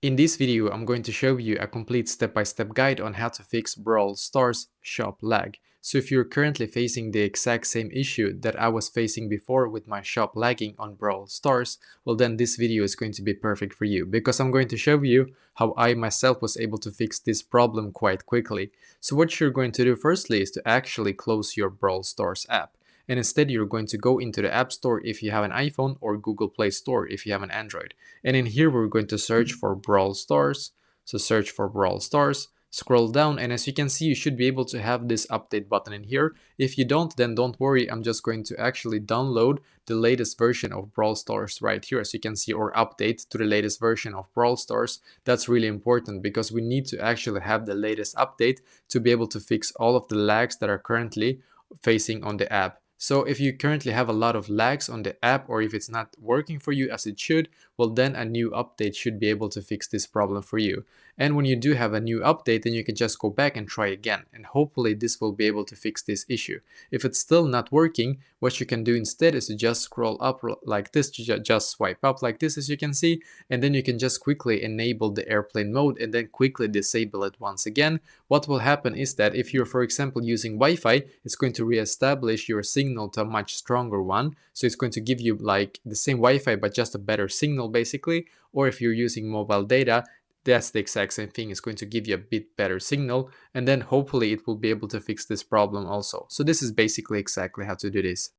In this video, I'm going to show you a complete step-by-step guide on how to fix Brawl Stars shop lag. So if you're currently facing the exact same issue that I was facing before with my shop lagging on Brawl Stars, well then this video is going to be perfect for you because I'm going to show you how I myself was able to fix this problem quite quickly. So what you're going to do firstly is to actually close your Brawl Stars app. And instead you're going to go into the App Store if you have an iPhone or Google Play Store if you have an Android. And in here we're going to search for Brawl Stars. So search for Brawl Stars, scroll down, and as you can see you should be able to have this update button in here. If you don't, then don't worry, I'm just going to actually download the latest version of Brawl Stars right here, as you can see, or update to the latest version of Brawl Stars. That's really important because we need to actually have the latest update to be able to fix all of the lags that are currently facing on the app. So if you currently have a lot of lags on the app, or if it's not working for you as it should, well then a new update should be able to fix this problem for you. And when you do have a new update, then you can just go back and try again, and hopefully this will be able to fix this issue. If it's still not working, what you can do instead is to just scroll up like this, just swipe up like this, as you can see, and then you can just quickly enable the airplane mode and then quickly disable it once again. What will happen is that if you're, for example, using Wi-Fi, it's going to re-establish your signal to a much stronger one. So it's going to give you like the same Wi-Fi but just a better signal basically. Or if you're using mobile data, that's the exact same thing. It's going to give you a bit better signal, and then hopefully it will be able to fix this problem also. So this is basically exactly how to do this.